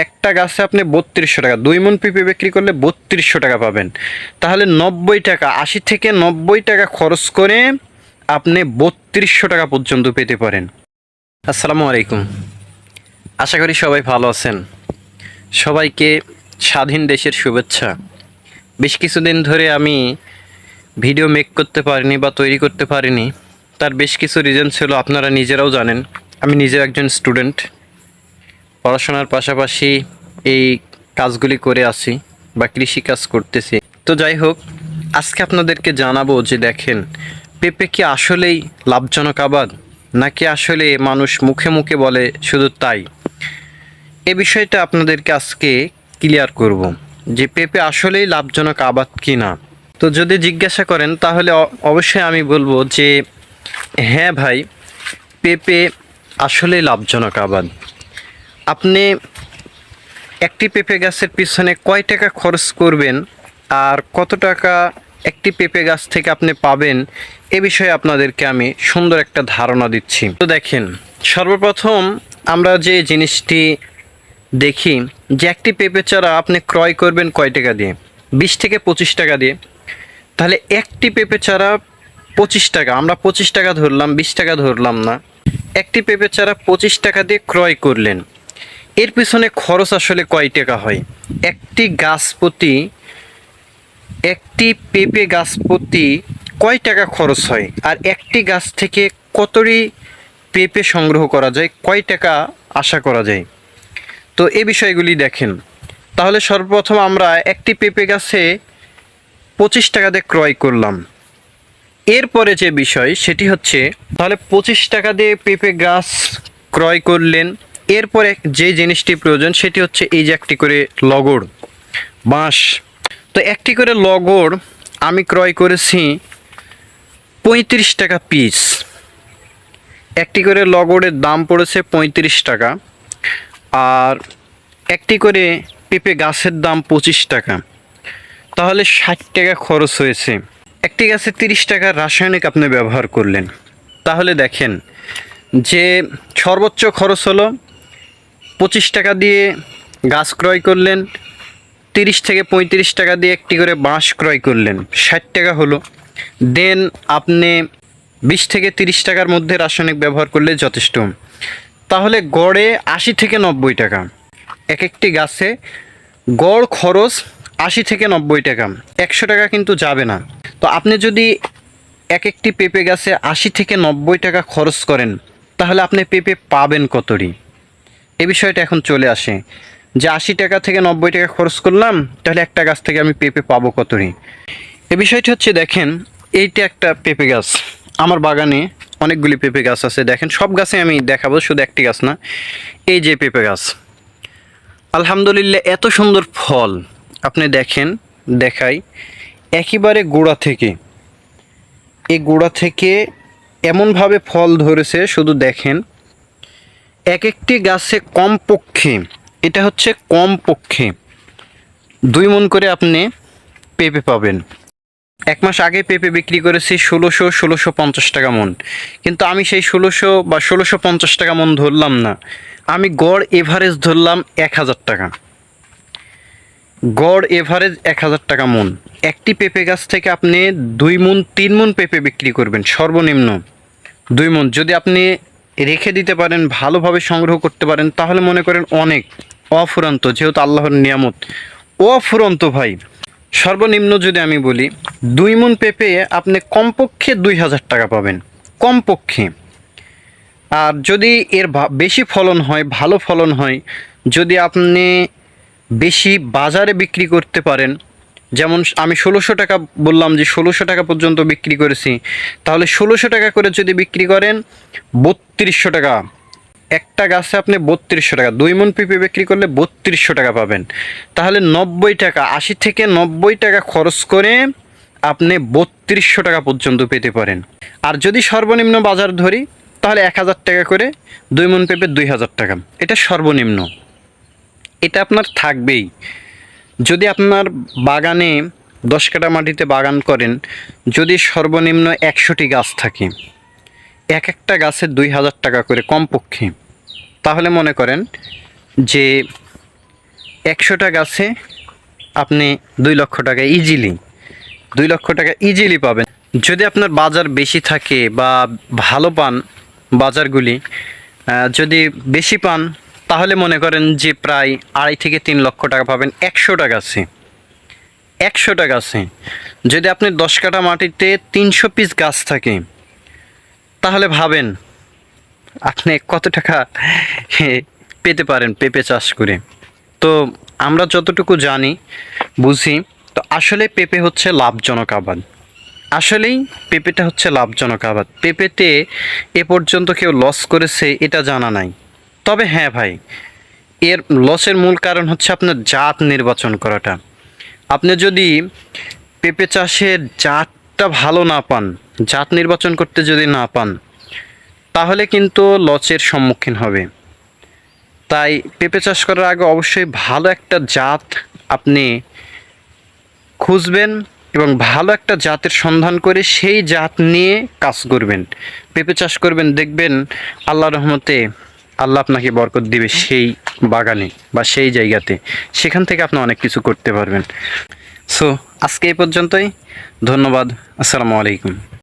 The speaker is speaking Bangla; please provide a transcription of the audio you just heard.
একটা গাছে আপনি 3200 টাকা, 2 মণ পেঁপে বিক্রি করলে 3200 টাকা পাবেন। তাহলে 90 টাকা, 80 থেকে 90 টাকা খরচ করে আপনি 3200 টাকা পর্যন্ত পেতে পারেন। আসসালামু আলাইকুম, আশা করি সবাই ভালো আছেন। সবাইকে স্বাধীন দেশের শুভেচ্ছা। বেশ কিছুদিন ধরে আমি ভিডিও মেক করতে পারিনি বা তৈরি করতে পারিনি, তার বেশ কিছু রিজন ছিল, আপনারা নিজেরাও জানেন। আমি নিজেও একজন স্টুডেন্ট, পড়াশোনার পাশাপাশি এই কাজগুলি করে আসি বা কৃষি কাজ করতেছি। তো যাই হোক, আজকে আপনাদেরকে জানাবো যে দেখেন, পেঁপে কি আসলেই লাভজনক আবাদ, নাকি আসলে মানুষ মুখে মুখে বলে শুধু তাই। এ বিষয়টা আপনাদেরকে আজকে ক্লিয়ার করব যে পেঁপে আসলেই লাভজনক আবাদ কি না। তো যদি জিজ্ঞাসা করেন তাহলে অবশ্যই আমি বলবো যে হ্যাঁ ভাই, পেঁপে আসলেই লাভজনক আবাদ। আপনি একটি পেঁপে গাছের পিছনে কয় টাকা খরচ করবেন আর কত টাকা একটি পেঁপে গাছ থেকে আপনি পাবেন, এ বিষয়ে আপনাদেরকে আমি সুন্দর একটা ধারণা দিচ্ছি। তো দেখেন, সর্বপ্রথম আমরা যে জিনিসটি দেখি যে একটি পেঁপে চারা আপনি ক্রয় করবেন কয় টাকা দিয়ে, 20 থেকে 25 টাকা দিয়ে। তাহলে একটি পেঁপে চারা 25 টাকা, আমরা 25 টাকা ধরলাম, 20 টাকা ধরলাম না। একটি পেঁপে চারা 25 টাকা দিয়ে ক্রয় করলেন, এর পিছনে খরচ আসলে কয় টাকা হয়? একটি গাছ প্রতি, একটি পেঁপে গাছ প্রতি কয় টাকা খরচ হয়, আর একটি গাছ থেকে কতটি পেঁপে সংগ্রহ করা যায়, কয় টাকা আশা করা যায়। তো এই বিষয়গুলি দেখেন। তাহলে সর্বপ্রথম আমরা একটি পেঁপে গাছে 25 টাকা দিয়ে ক্রয় করলাম। এরপরে যে বিষয় সেটি হচ্ছে, তাহলে 25 টাকা দিয়ে পেঁপে গাছ ক্রয় করলেন, এরপরে যে জিনিসটি প্রয়োজন সেটি হচ্ছে এই যে একটি করে লগড়, বাঁশ। তো একটি করে লগড় আমি ক্রয় করেছি 35 টাকা পিস। একটি করে লগড়ের দাম পড়েছে 35 টাকা, আর একটি করে পেঁপে গাছের দাম 25 টাকা। তাহলে 60 টাকা খরচ হয়েছে। একটি গাছে 30 টাকার রাসায়নিক আপনি ব্যবহার করলেন। তাহলে দেখেন যে সর্বোচ্চ খরচ হলো 25 টাকা দিয়ে গাছ ক্রয় করলেন, 30 থেকে 35 টাকা দিয়ে একটি করে বাঁশ ক্রয় করলেন, 60 টাকা হলো। দেন আপনি 20 থেকে 30 টাকার মধ্যে রাসায়নিক ব্যবহার করলে যথেষ্ট। তাহলে গড়ে 80 থেকে 90 টাকা। এক একটি গাছে গড় খরচ 80 থেকে 90 টাকা, 100 টাকা কিন্তু যাবে না। তো আপনি যদি এক একটি পেঁপে গাছে 80 থেকে 90 টাকা খরচ করেন, তাহলে আপনি পেঁপে পাবেন কতটি? এই বিষয়টা এখন চলে আসে যে 80 টাকা থেকে 90 টাকা খরচ করলাম, তাহলে একটা গাছ থেকে আমি পেঁপে পাবো কতটি। এই বিষয়টি হচ্ছে, দেখেন এইটা একটা পেঁপে গাছ, আমার বাগানে অনেকগুলি পেঁপে গাছ আছে। দেখেন সব গাছে আমি দেখাবো, শুধু একটি গাছ না। এই যে পেঁপে গাছ, আলহামদুলিল্লাহ এত সুন্দর ফল। আপনি দেখেন, দেখাই একেবারে গোড়া থেকে, এই গোড়া থেকে এমনভাবে ফল ধরেছে, শুধু দেখেন। এক একটি গাছে কমপক্ষে, এটা হচ্ছে কমপক্ষে 2 মণ করে আপনি পেঁপে পাবেন। 1 মাস আগে পেঁপে বিক্রি করেছি 1650 টাকা মণ, কিন্তু আমি সেই 1600 বা 1650 টাকা মণ ধরলাম না, আমি গড় এভারেজ ধরলাম 1000 টাকা। গড় এভারেজ 1000 টাকা মণ। একটি পেঁপে গাছ থেকে আপনি 2 মণ 3 মণ পেঁপে বিক্রি করবেন, সর্বনিম্ন 2 মণ। যদি আপনি রেখে দিতে পারেন, ভালোভাবে সংগ্রহ করতে পারেন, তাহলে মনে করেন অনেক, অফুরন্ত, যেহেতু আল্লাহর নিয়ামত অফুরন্ত ভাই। সর্বনিম্ন যদি আমি বলি, 2 মণ পেঁপে আপনি কমপক্ষে 2000 টাকা পাবেন, কমপক্ষে। আর যদি এর বেশি ফলন হয়, ভালো ফলন হয়, যদি আপনি বেশি বাজারে বিক্রি করতে পারেন, যেমন আমি 1600 টাকা বললাম যে 1600 টাকা পর্যন্ত বিক্রি করেছি, তাহলে 1600 টাকা করে যদি বিক্রি করেন, 3200 টাকা একটা গাছে আপনি 3200 টাকা, 2 মণ পেঁপে বিক্রি করলে 3200 টাকা পাবেন। তাহলে 90 টাকা, 80 থেকে 90 টাকা খরচ করে আপনি 3200 টাকা পর্যন্ত পেতে পারেন। আর যদি সর্বনিম্ন বাজার ধরি, তাহলে 1000 টাকা করে 2 মণ পেঁপে 2000 টাকা, এটা সর্বনিম্ন। এটা আপনার থাকবেই। যদি আপনার বাগানে 10 কাঠা মাটিতে বাগান করেন, যদি সর্বনিম্ন 100টি গাছ থাকে, এক একটা গাছে 2000 টাকা করে কমপক্ষে, তাহলে মনে করেন যে 100টা গাছে আপনি 2 লক্ষ টাকা ইজিলি 2 লক্ষ টাকা ইজিলি পাবেন। যদি আপনার বাজার বেশি থাকে বা ভালো পান বাজারগুলি, যদি বেশি পান তাহলে মনে করেন যে প্রায় 2.5 থেকে 3 লক্ষ টাকা পাবেন 100টা গাছে। 100টা গাছে যদি আপনি 10 কাঠা মাটিতে 300 পিস গাছ থাকে, তাহলে ভাবেন আপনি কত টাকা পেতে পারেন পেঁপে চাষ করে। তো আমরা যতটুকু জানি বুঝি, তো আসলে পেঁপে হচ্ছে লাভজনক আবাদ। আসলেই পেঁপেটা হচ্ছে লাভজনক আবাদ। পেঁপেতে এ পর্যন্ত কেউ লস করেছে এটা জানা নাই। তবে হ্যাঁ ভাই, এর লসের মূল কারণ হচ্ছে আপনার জাত নির্বাচন করাটা। আপনি যদি পেঁপে চাষের জাতটা ভালো না পান, জাত নির্বাচন করতে যদি না পান, তাহলে কিন্তু লসের সম্মুখীন হবে। তাই পেঁপে চাষ করার আগে অবশ্যই ভালো একটা জাত আপনি খুঁজবেন এবং ভালো একটা জাতের সন্ধান করে সেই জাত নিয়ে কাজ করবেন, পেঁপে চাষ করবেন। দেখবেন আল্লাহর রহমতে আল্লাহ আপনাকে বরকত দিবে সেই বাগানে বা সেই জায়গাতে, সেখান থেকে আপনি অনেক কিছু করতে পারবেন। সো আজকে এই পর্যন্তই, ধন্যবাদ, আসসালামু আলাইকুম।